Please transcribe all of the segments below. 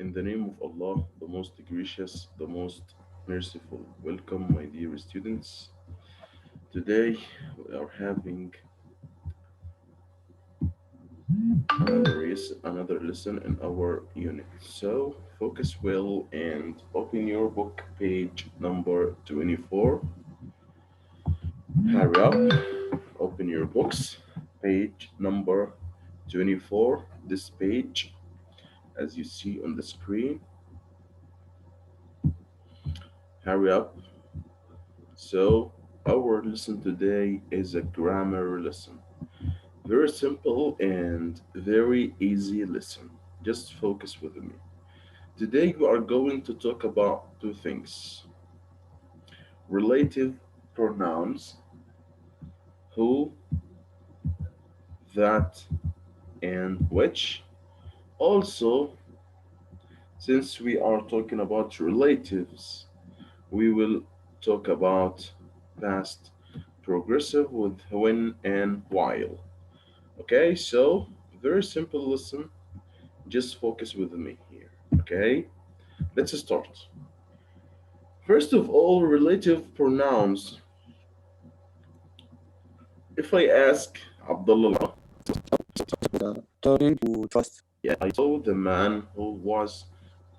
In the name of Allah, the most gracious, the most merciful. Welcome, my dear students. Today we are having another lesson in our unit. So focus well and open your book, page number 24. Hurry up, open your books, page number 24. This page, as you see on the screen, hurry up. So, our lesson today is a grammar lesson. Very simple and very easy lesson. Just focus with me. Today, we are going to talk about two things: relative pronouns, who, that, and which. Also, since we are talking about relatives, we will talk about past progressive with when and while. Okay, so very simple lesson. Just focus with me here. Okay, let's start. First of all, relative pronouns. If I ask Abdullah, talking to trust. yeah, I saw the man who was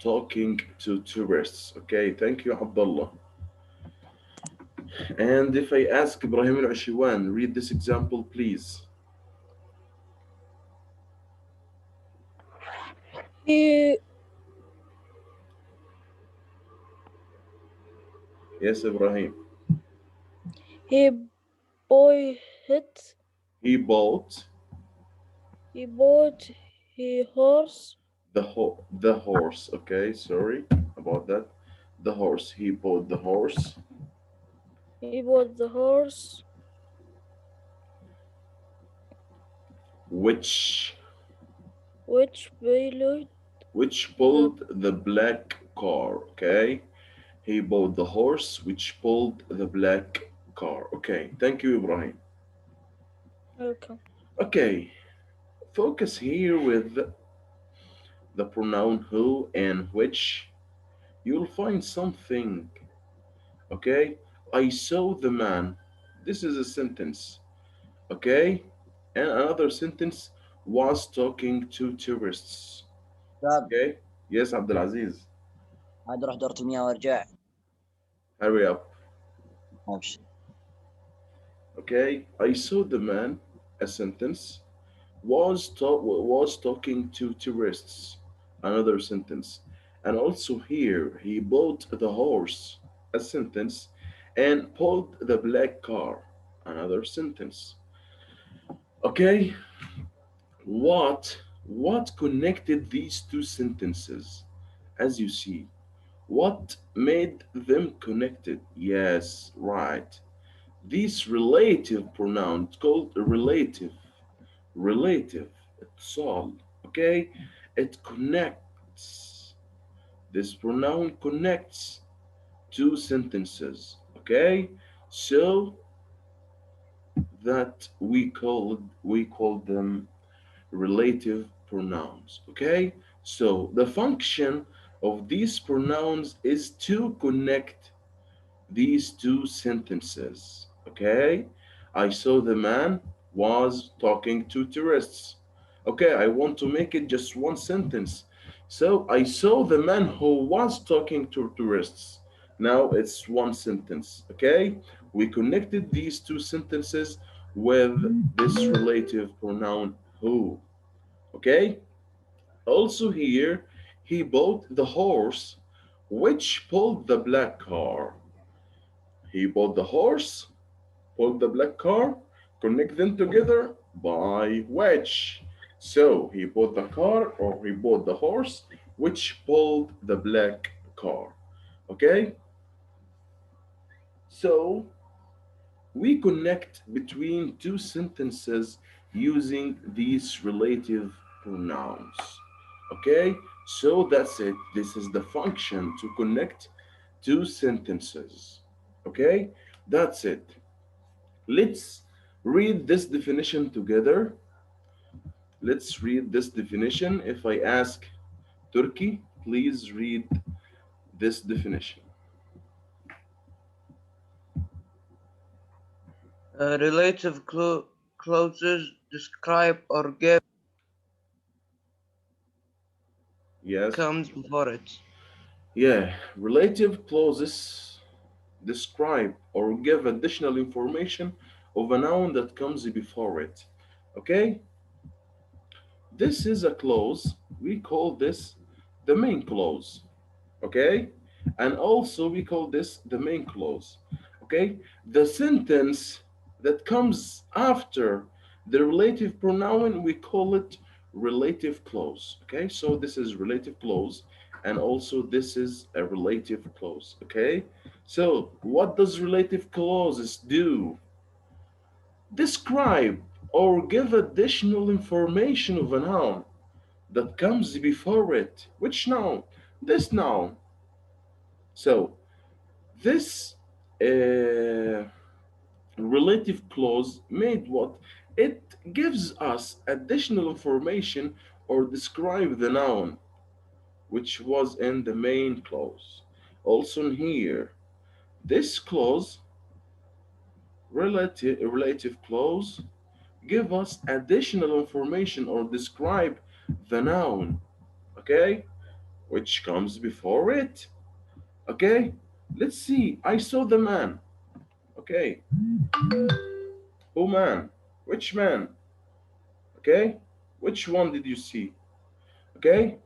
talking to tourists. Okay, thank you, Abdullah. And if I ask Ibrahim al Ashiwan, read this example, please. He Yes, Ibrahim. he boy hit He bought he bought he horse the horse. Okay, sorry about that. The horse. He bought the horse, he bought the horse which which pilot the pulled the black car. Okay, he bought the horse which pulled the black car. Okay, thank you, Ibrahim. okay. Okay, focus here with the pronoun who and which. You'll find something. Okay, I saw the man. This is a sentence. Okay, and another sentence was talking to tourists. طب Okay, yes, Abdulaziz, عاد اروح دورة المياه وارجع. hurry up. ابشر. Okay, I saw the man, a sentence, was talking to tourists, another sentence, and also here he bought the horse, a sentence, and pulled the black car, another sentence. Okay, what connected these two sentences? As you see, what made them connected? Yes, right. These relative pronouns called relative اتصال. Okay, it connects. This pronoun connects two sentences. Okay, so that we call them relative pronouns. Okay, so the function of these pronouns is to connect these two sentences. Okay, I saw the man was talking to tourists. Okay, I want to make it just one sentence. So I saw the man who was talking to tourists. Now it's one sentence. Okay, we connected these two sentences with this relative pronoun who. Okay, also here he bought the horse which pulled the black car. He bought the horse, pulled the black car, connect them together by which. So he bought the car or he bought the horse which pulled the black car. Okay? So we connect between two sentences using these relative pronouns. Okay? So that's it. This is the function to connect two sentences. Okay? That's it. Let's read this definition together. Let's read this definition. If I ask Turkey, please read this definition. Relative clauses describe or give Yes. comes before it. Yeah, relative clauses describe or give additional information of a noun that comes before it. Okay? This is a clause. We call this the main clause. Okay? And also we call this the main clause. Okay? The sentence that comes after the relative pronoun, we call it relative clause. Okay? So this is relative clause, and also this is a relative clause. Okay? So what does relative clauses do? Describe or give additional information of a noun that comes before it. Which noun? This noun. So this relative clause made what? It gives us additional information or describe the noun which was in the main clause. Also in here, this clause, relative clause, give us additional information or describe the noun, okay, which comes before it. Okay, let's see. I saw the man. Okay, who man? Which man? Okay, which one did you see? Okay,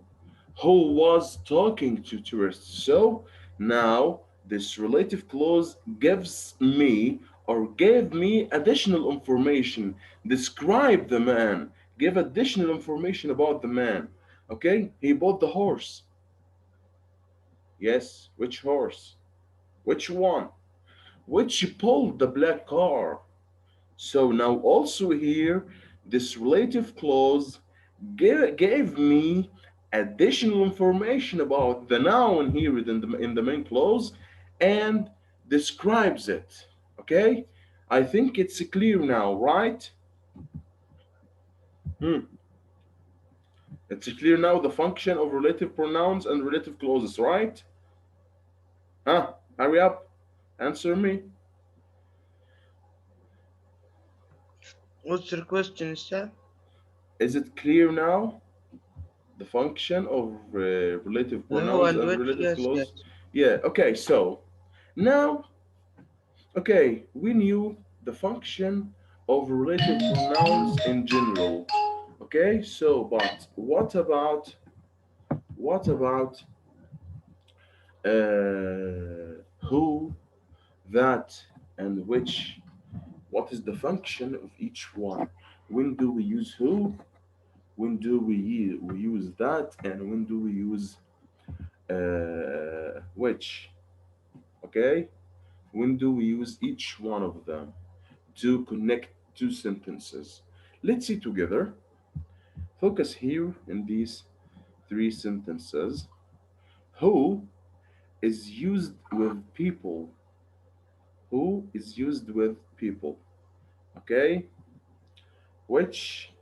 who was talking to tourists? So now this relative clause gives me or gave me additional information. Describe the man. Give additional information about the man. Okay, he bought the horse. Yes, which horse? Which one? Which pulled the black car? So now also here, this relative clause gave me additional information about the noun here in the main clause and describes it. Okay? I think it's clear now, right? Hmm. It's clear now the function of relative pronouns and relative clauses, right? Huh? Hurry up. Answer me. What's your question, sir? Is it clear now? The function of relative Who pronouns and and which? relative Yes, clause. yes. Yeah, okay, so now, okay, we knew the function of relative pronouns in general. Okay, so but what about who, that, and which? What is the function of each one? When do we use who? When do we use that? And when do we use which? Okay, when do we use each one of them to connect two sentences? Let's see together. Focus here in these three sentences. Who is used with people? Who is used with people? Okay, which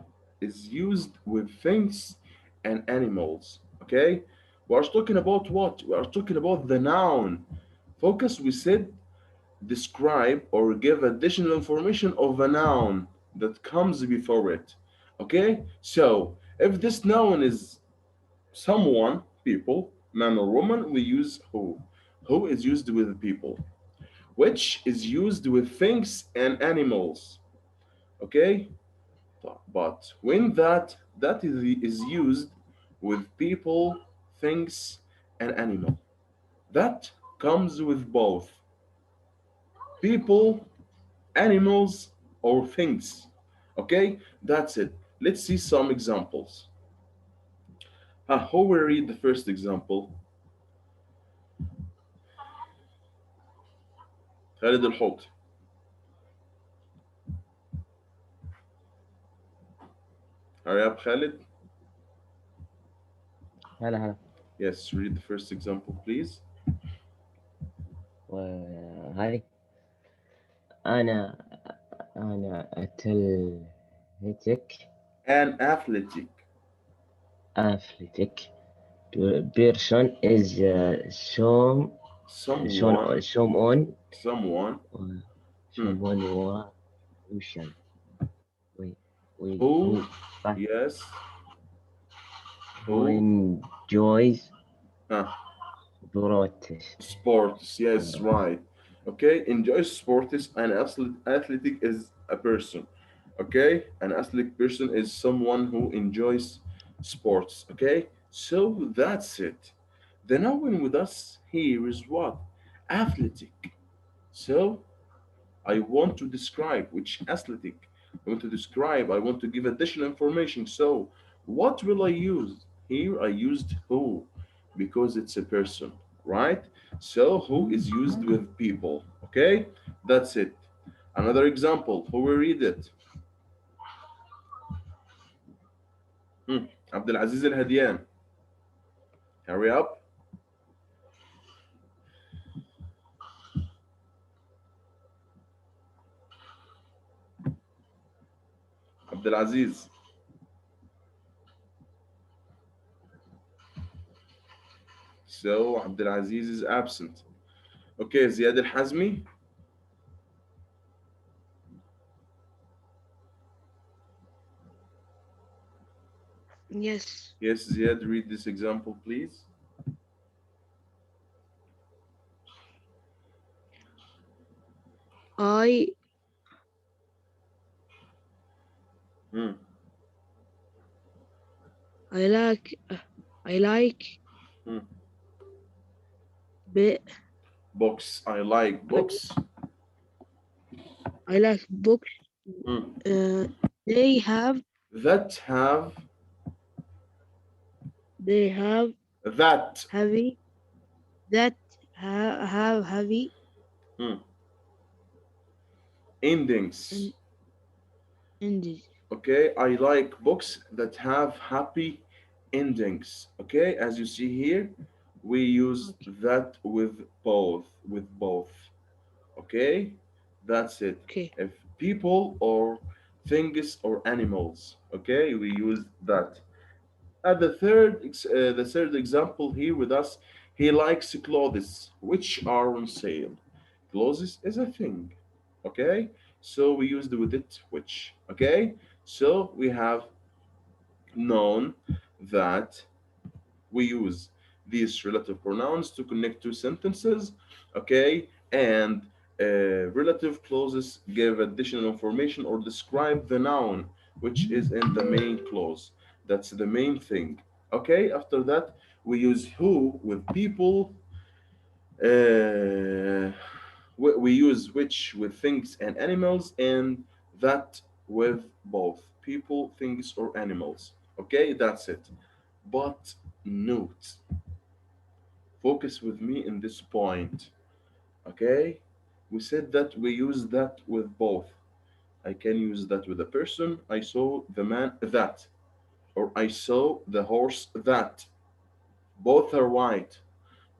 is used with things and animals. Okay, we are talking about what? We are talking about the noun. Focus, we said describe or give additional information of a noun that comes before it. Okay, so if this noun is someone, people, man or woman, we use who. Who is used with people, which is used with things and animals. Okay, but when that is used with people, things, and animal, that comes with both people, animals, or things. Okay, that's it. Let's see some examples. Who will read the first example? Khalid al-Hut. Hurry up, Khalid. هلا. Yes, read the first example, please. وهذه أنا أتلتك An athletic. أثلتك person is Someone, someone someone, hmm, someone وشان we who, who but yes, who who, enjoys huh, sports. sports, yes, Uh, right. Okay, enjoys sports. An athletic is a person. Okay, an athletic person is someone who enjoys sports. Okay, so that's it. The noun with us here is what? Athletic. So I want to describe which athletic. I want to describe, I want to give additional information. So, what will I use? Here I used who because it's a person, right? So, who is used with people, okay? That's it. Another example, who will read it? Hmm. Abdul Aziz Al Hadian. Hurry up. Abdul Aziz. So, Abdul Aziz is absent. Okay, Ziad Al Hazmi. Yes. Yes, Ziad, read this example, please. I Hmm. I like I like Hmm. be, Books. I like books. I like books. Hmm. Uh, they have That have they have that heavy that have heavy hmm, endings. and endings. Okay, I like books that have happy endings. Okay, as you see here, we use Okay. that with both. Okay, that's it. Okay. If people or things or animals, okay, we use that. At the third example here with us, he likes clothes which are on sale. Clothes is a thing, okay? So we used with it which, okay? So we have known that we use these relative pronouns to connect two sentences, okay? And relative clauses give additional information or describe the noun which is in the main clause. That's the main thing, okay? After that, we use who with people. We use which with things and animals, and that with both people, things, or animals. Okay, that's it. But note, focus with me in this point. Okay, we said that we use that with both. I can use that with a person. I saw the man that, or I saw the horse that. Both are right.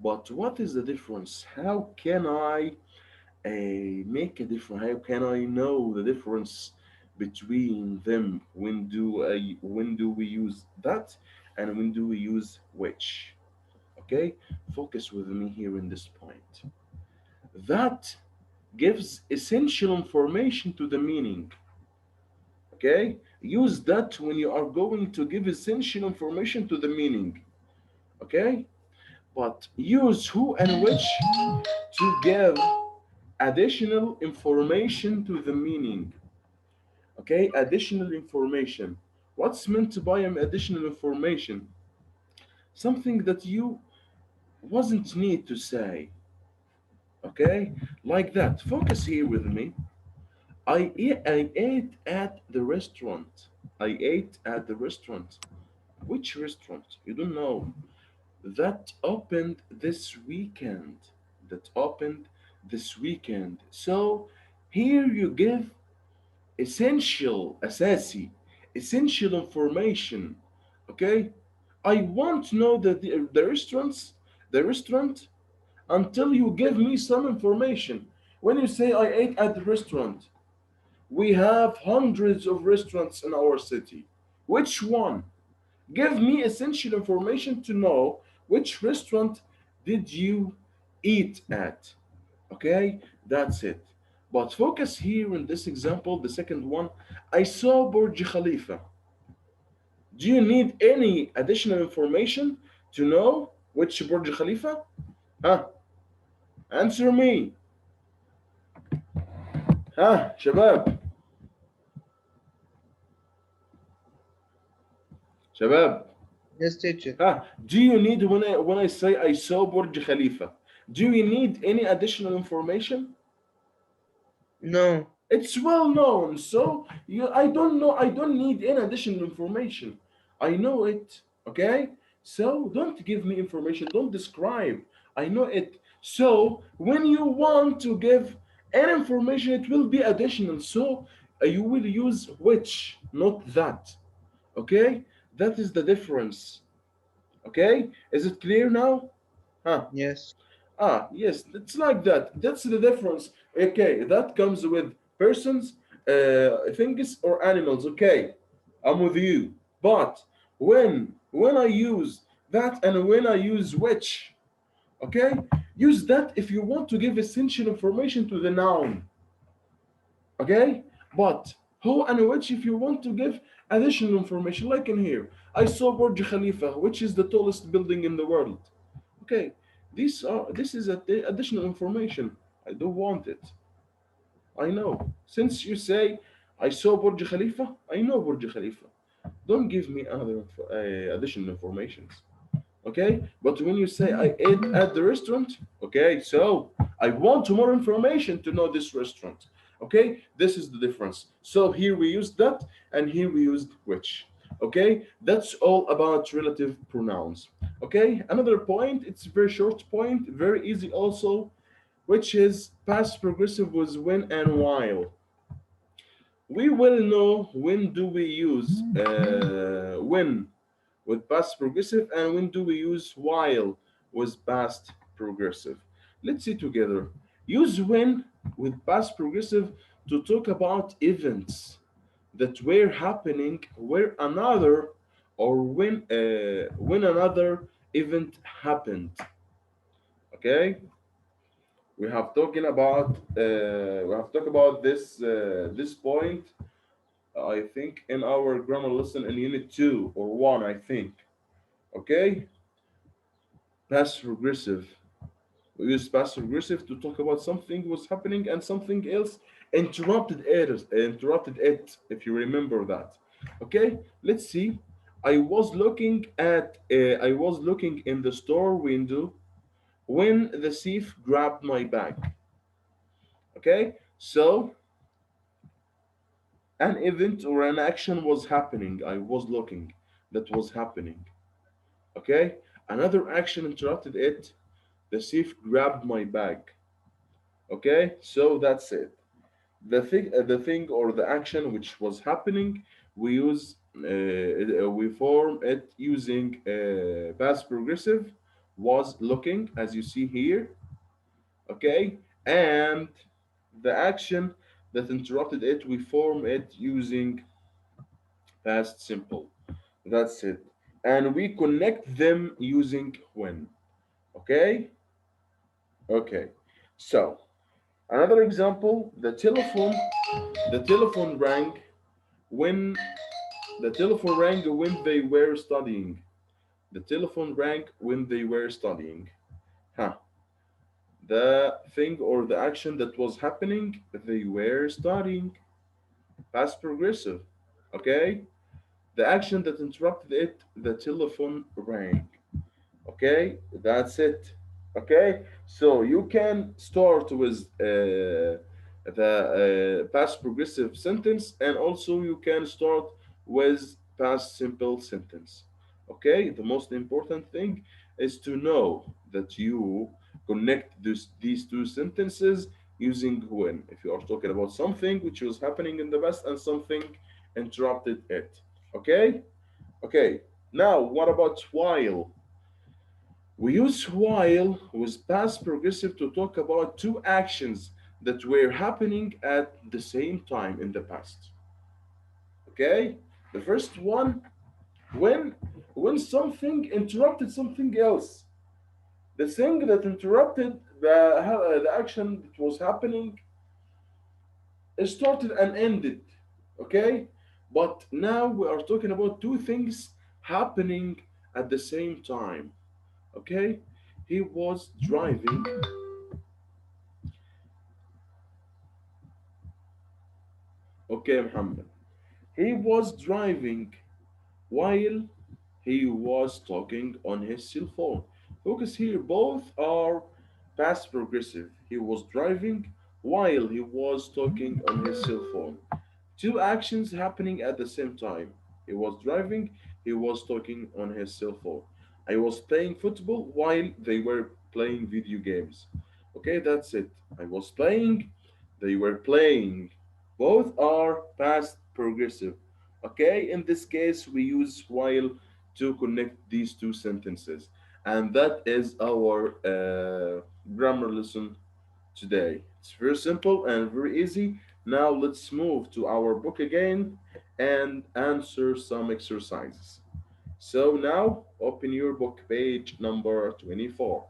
But what is the difference? How can I make a difference? How can I know the difference between them? When do we use that, and when do we use which? Okay, focus with me here in this point. That gives essential information to the meaning. Okay, use that when you are going to give essential information to the meaning. Okay, but use who and which to give additional information to the meaning. Okay, additional information. What's meant by an additional information? Something that you wasn't need to say. Okay, like that. Focus here with me. I ate at the restaurant. I ate at the restaurant. Which restaurant? You don't know. That opened this weekend. That opened this weekend. So here you give أساسي, essential information. Okay? I want to know the restaurant, until you give me some information. When you say I ate at the restaurant, we have hundreds of restaurants in our city. Which one? Give me essential information to know which restaurant did you eat at. Okay, that's it. But focus here in this example, the second one. I saw Burj Khalifa. Do you need any additional information to know which Burj Khalifa? Huh? Answer me. Huh, شباب. شباب. Yes, teacher. Do you need when I say I saw Burj Khalifa? Do you need any additional information? No. It's well known, so I don't know. I don't need any additional information. I know it. Okay, so don't give me information. Don't describe. I know it. So when you want to give any information, it will be additional. So you will use which, not that. Okay, that is the difference. Okay, is it clear now? Huh? Yes. Yes, it's like that. That's the difference. Okay, that comes with persons, things, or animals. Okay, I'm with you. But when I use that and when I use which, okay, use that if you want to give essential information to the noun. Okay, but who and which if you want to give additional information, like in here, I saw Burj Khalifa, which is the tallest building in the world. Okay, this is additional information. I don't want it. I know. Since you say I saw Burj Khalifa, I know Burj Khalifa. Don't give me other additional informations. Okay, but when you say I ate at the restaurant, okay, so I want more information to know this restaurant. Okay, this is the difference. So here we used that and here we used which. Okay, that's all about relative pronouns. Okay, another point, it's a very short point, very easy also, which is past progressive with when and while. We will know when do we use when with past progressive and when do we use while with past progressive. Let's see together. Use when with past progressive to talk about events that were happening where another or when another event happened. Okay, we have talked about this point. I think in our grammar lesson in unit 2 or 1, I think. Okay, past progressive. We use past progressive to talk about something was happening and something else interrupted it, if you remember that. Okay, let's see. I was looking in the store window when the thief grabbed my bag. Okay, so an event or an action was happening. I was looking. That was happening. Okay, another action interrupted it. The thief grabbed my bag. Okay, so that's it. The thing or the action which was happening, we form it using past progressive. Was looking, as you see here. Okay, and the action that interrupted it, we form it using past simple. That's it, and we connect them using when. Okay. Okay, so another example, the telephone rang when they were studying. The telephone rang when they were studying. Huh. The thing or the action that was happening, they were studying. Past progressive. Okay? The action that interrupted it, the telephone rang. Okay, that's it. Okay, so you can start with the past progressive sentence, and also you can start with past simple sentence. Okay, the most important thing is to know that you connect these two sentences using when. If you are talking about something which was happening in the past and something interrupted it. Okay, okay. Now, what about while? We use while with past progressive to talk about two actions that were happening at the same time in the past. Okay? The first one, when when something interrupted something else. The thing that interrupted the action that was happening started and ended. Okay? But now we are talking about two things happening at the same time. Okay? He was driving. Okay, Muhammad. He was driving while he was talking on his cell phone. Focus here, both are past progressive. He was driving while he was talking on his cell phone. Two actions happening at the same time. He was driving, he was talking on his cell phone. I was playing football while they were playing video games. Okay, that's it. I was playing, they were playing. Both are past progressive. Okay, in this case, we use while to connect these two sentences. And that is our grammar lesson today. It's very simple and very easy. Now let's move to our book again and answer some exercises. So now open your book, page number 24.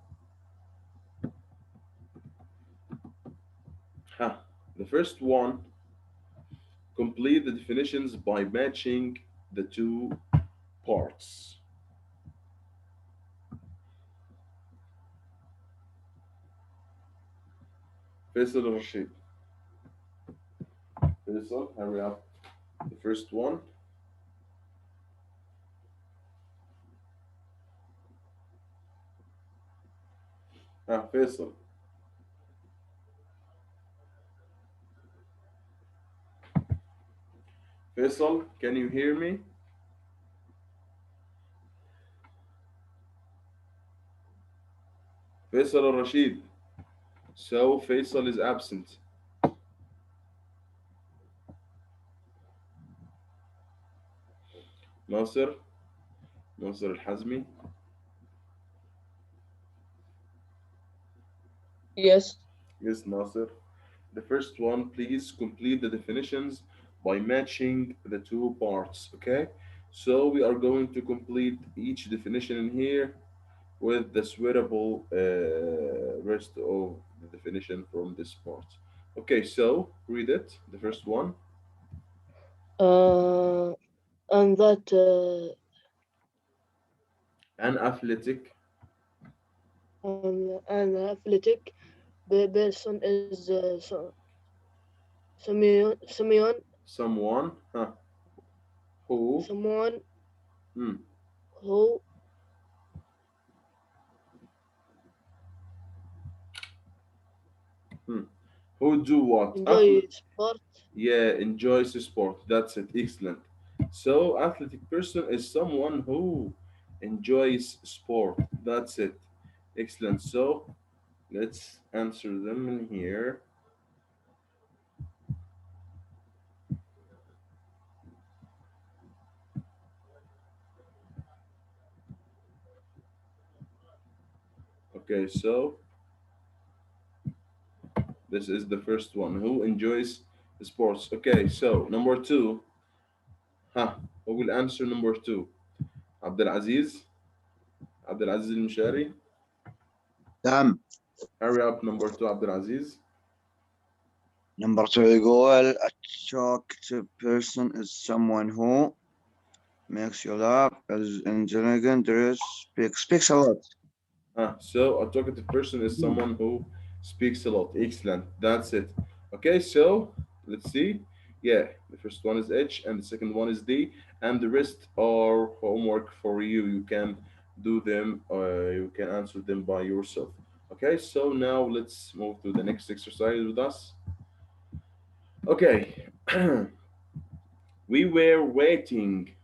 Huh. The first one, complete the definitions by matching the two parts. Faisal or Rashid? Faisal, hurry up. The first one. Faisal. Faisal, can you hear me? Faisal or Rashid? So Faisal is absent. Nasser, Nasser Al-Hazmi. Yes. Yes, Nasser. The first one, please complete the definitions by matching the two parts, okay? So we are going to complete each definition in here with the suitable rest of the definition from this part. Okay, so read it, the first one. Uh, and that An athletic, an athletic person is someone someone, who, someone hmm, who hmm, who do what? enjoy sport. Yeah, enjoys sport. That's it. Excellent. So, athletic person is someone who enjoys sport. That's it. Excellent. So, let's answer them in here. Okay, so this is the first one. Who enjoys sports? Okay, so number two. Who will answer number two? Abdulaziz? Abdulaziz al-Mshari? تمام. Hurry up, number two, Abdulaziz. Number 2 يقول a talkative person is someone who makes you laugh, is intelligent, speaks a lot. So a talkative person is someone who speaks a lot. Excellent. That's it. Okay, so let's see. Yeah, the first one is H and the second one is D, and the rest are homework for you. You can do them, you can answer them by yourself. Okay, so now let's move to the next exercise with us. Okay, we were waiting.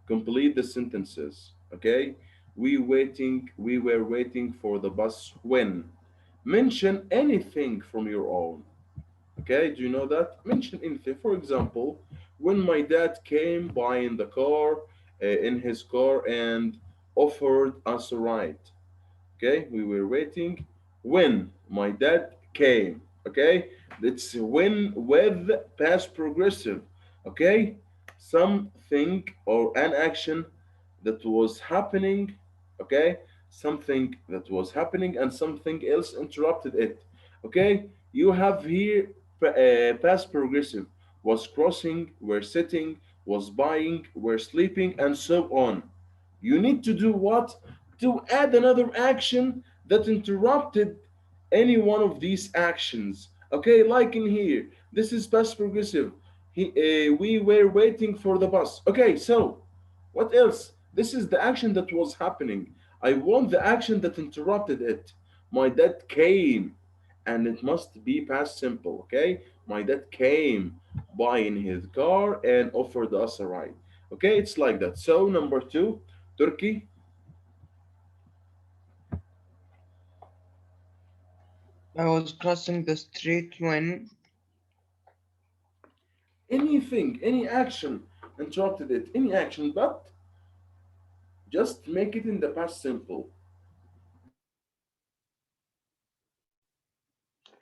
Complete the sentences. Okay, we were waiting for the bus when. Mention anything from your own. Okay, do you know that? Mention anything. For example, when my dad came by in the car, in his car, and offered us a ride. Okay, we were waiting when my dad came. Okay, it's when with past progressive. Okay, something or an action that was happening, okay? Something that was happening and something else interrupted it, okay? You have here past progressive, was crossing, were sitting, was buying, were sleeping, and so on. You need to do what? To add another action that interrupted any one of these actions. Okay, like in here, this is past progressive. We were waiting for the bus. Okay, so what else? This is the action that was happening. I want the action that interrupted it. My dad came, and it must be past simple. Okay, my dad came by in his car and offered us a ride. Okay, it's like that. So number two, Turkey. I was crossing the street when Anything, any action interrupted it, any action, but just make it in the past simple.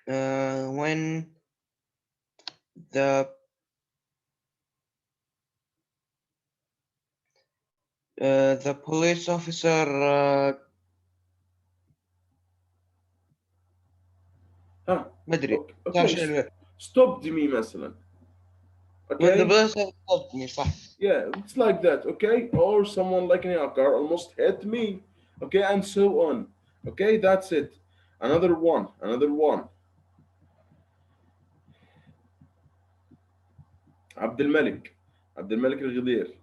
when the the police officer Huh. ما أدري Okay, صار okay. شيء Stopped me مثلا. when the Okay, police officer stopped me صح. yeah, it's like that. Okay, or someone like in a car almost hit me. Okay, and so on. Okay, that's it. Another one, another one. عبد الملك. عبد الملك الغدير.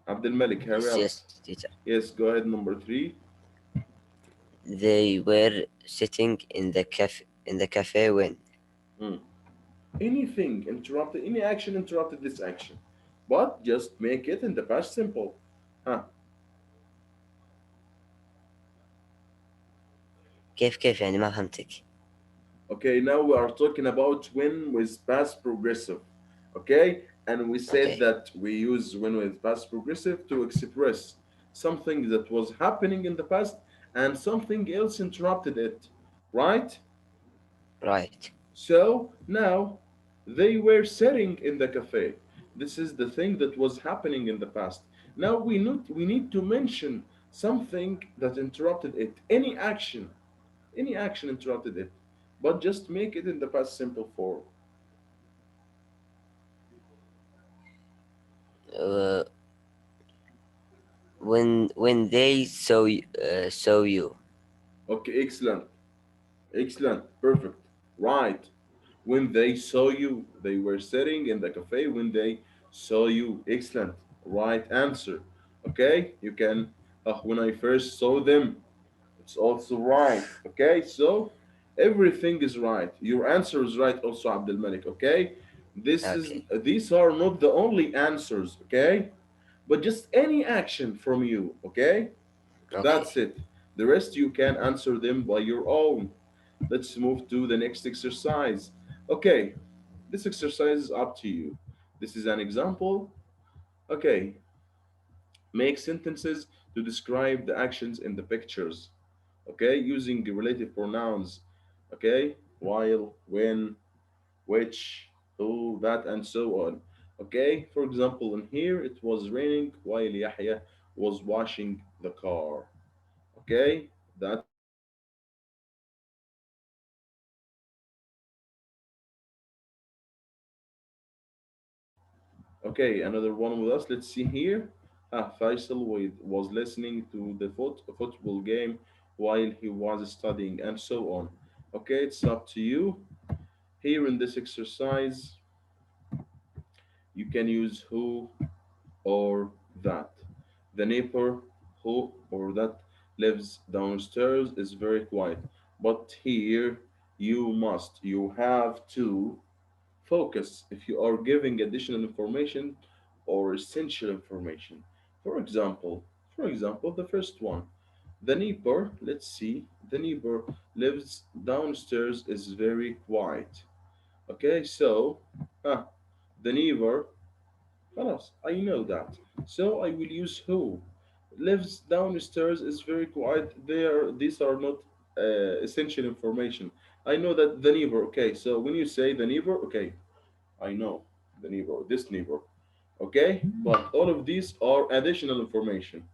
عبد الملك, hurry Yes, up. yes, teacher. Yes, go ahead, number three. They were sitting in the cafe when Hmm. Anything interrupted, any action interrupted this action. But just make it in the past simple. Huh. كيف يعني ما فهمتك. Okay, now we are talking about when with past progressive. Okay, and we said Okay, that we use when with past progressive to express something that was happening in the past and something else interrupted it, right? right. So now they were sitting in the cafe. This is the thing that was happening in the past. Now we need to mention something that interrupted it. Any action interrupted it, but just make it in the past simple form. Uh, when they saw you. Okay, excellent, excellent, perfect, right. When they saw you, they were sitting in the cafe when they saw you. Excellent, right answer. Okay, you can. When I first saw them, it's also right. Okay, so everything is right. Your answer is right also, Abdul Malik. Okay, Okay, these are not the only answers. Okay, but just any action from you. Okay, that's okay, it. The rest you can answer them by your own. Let's move to the next exercise. Okay, this exercise is up to you. This is an example. Okay, make sentences to describe the actions in the pictures. Okay, using the relative pronouns. Okay, while, when, which, who, that, and so on. Okay, for example, in here it was raining while Yahya was washing the car. Okay, that's it. Another one with us. Let's see here. Okay, another one with us. Let's see here. Faisal was listening to the football game while he was studying, and so on. Okay, it's up to you. Here in this exercise, you can use who or that. The neighbor who or that lives downstairs is very quiet. But here you have to focus if you are giving additional information or essential information. For example, the first one, the neighbor, let's see, the neighbor lives downstairs is very quiet. Okay, so uh, the neighbor, خلاص, I know that. So I will use who. Lives downstairs is very quiet. These are not essential information. I know that the neighbor. Okay, so when you say the neighbor, okay, I know the neighbor, this neighbor. Okay, but all of these are additional information.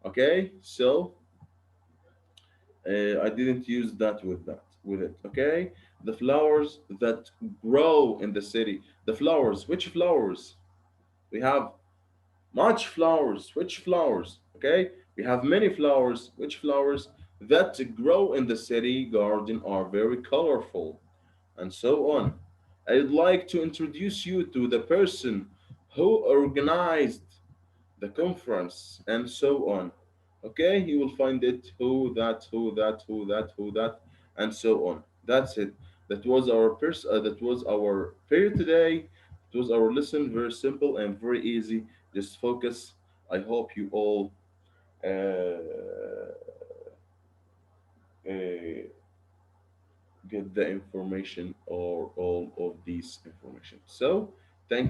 Okay, so I didn't use that with it. Okay, the flowers that grow in the city. The flowers. Which flowers? We have much flowers. Which flowers? Okay, we have many flowers. Which flowers that grow in the city garden are very colorful, and so on. I'd like to introduce you to the person who organized the conference, and so on. Okay, you will find it who that, who that, who that, who that, and so on. That's it. That was our period today. It was our lesson, very simple and very easy. Just focus. I hope you all uh, get the information or all of these information. So thank you